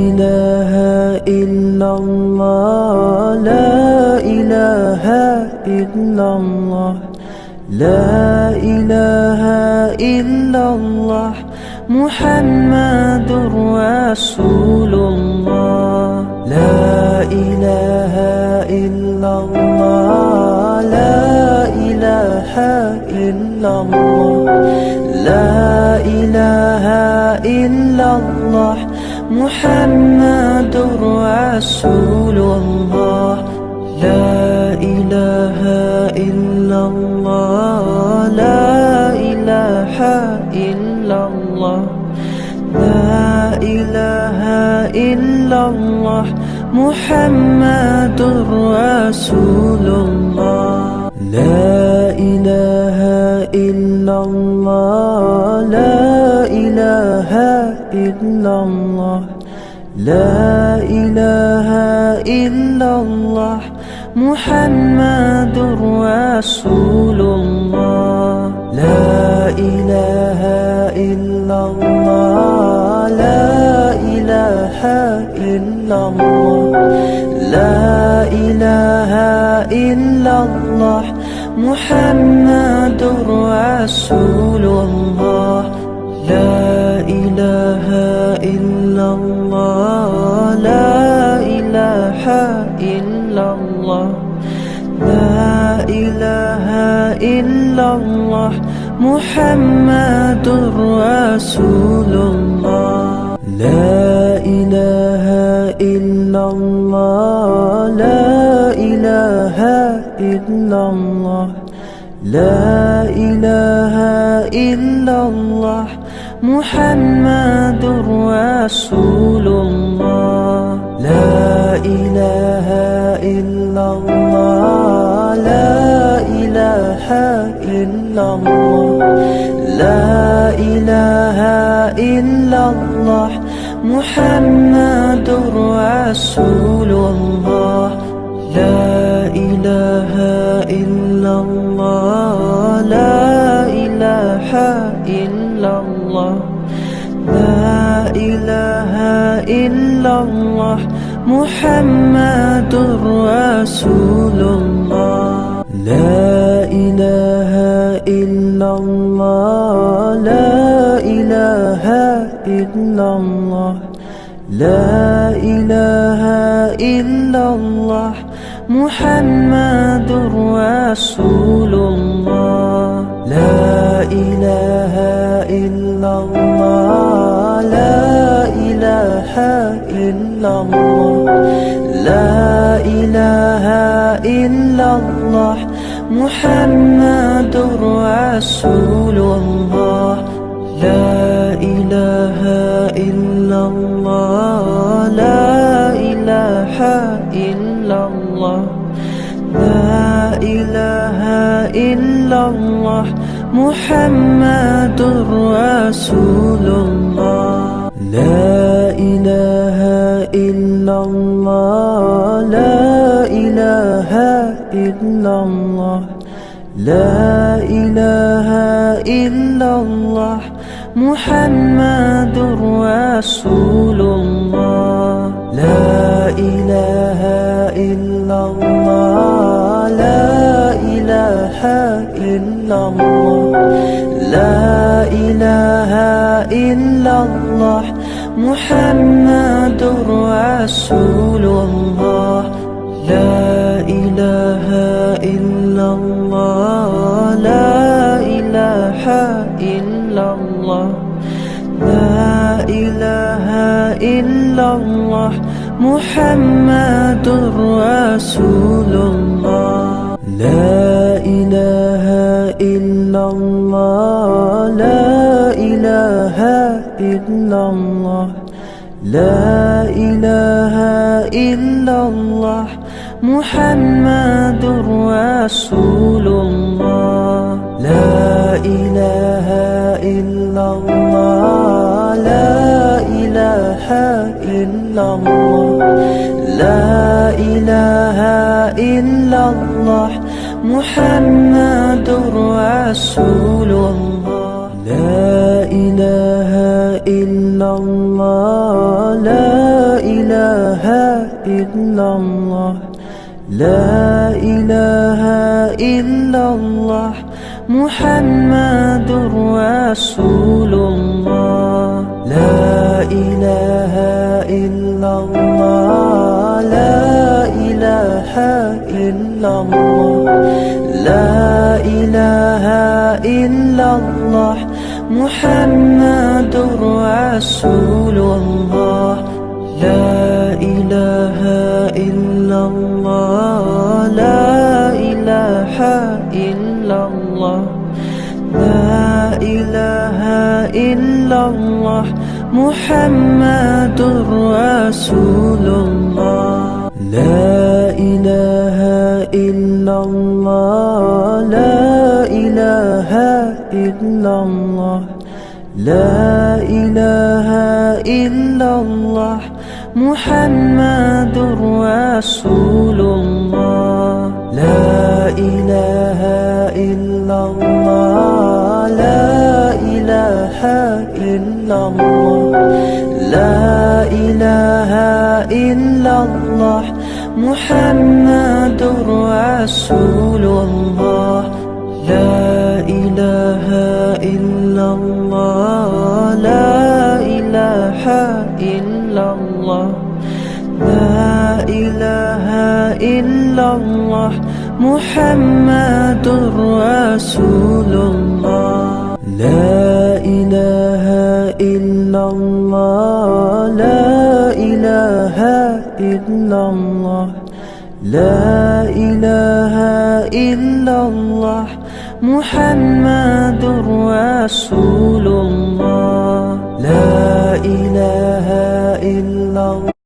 إله إلا الله لا إله إلا الله لا إله إلا الله محمد رسول الله لا إله إلا الله لا إله إلا الله لا إله إلا الله محمد رسول الله لا إله إلا الله لا إله إلا الله لا إله إلا الله محمد رسول الله لا إله إلا الله لا إله إلا الله لا إله إلا الله محمد رسول الله لا إله إلا الله لا إله إلا الله لا إله إلا الله محمد رسول الله لا إله إلا الله لا إله إلا الله لا إله إلا الله محمد رسول الله لا إله إلا الله لا إله إلا الله لا إله إلا الله محمد رسول الله لا إله إلا الله لا إله إلا الله لا إله إلا الله محمد رسول الله لا إله إلا الله لا إله إلا الله لا إله إلا الله محمد رسول الله لا إله إلا الله لا إله إلا الله لا إله إلا الله محمد رسول الله لا إله إلا الله لا إله إلا الله لا إله إلا الله محمد رسول الله لا إله إلا الله لا إله إلا الله لا إله إلا الله محمد رسول الله لا إله إلا الله لا إله إلا الله لا إله إلا الله محمد رسول الله لا إله إلا الله لا إله إلا الله لا إله إلا الله محمد رسول الله لا إله إلا الله لا إله إلا الله لا إله إلا الله محمد رسول الله لا إله إلا الله لا إله إلا الله لا إله إلا الله محمد رسول الله لا إله إلا الله لا إله إلا الله لا إله إلا الله محمد رسول الله لا إله إلا الله لا لا إله إلا الله محمد رسول الله لا إله إلا الله لا إله إلا الله لا إله إلا الله محمد رسول الله لا إله إلا الله لا إله إلا الله لا إله إلا الله محمد رسول الله لا إله إلا الله لا إله إلا الله لا إله إلا الله محمد رسول الله لا إله إلا الله لا إله إلا الله لا إله إلا الله محمد رسول الله لا إله إلا الله لا إله إلا الله لا إله إلا الله محمد رسول الله لا إله إلا الله لا إله إلا الله لا إله إلا الله محمد رسول الله لا إله إلا الله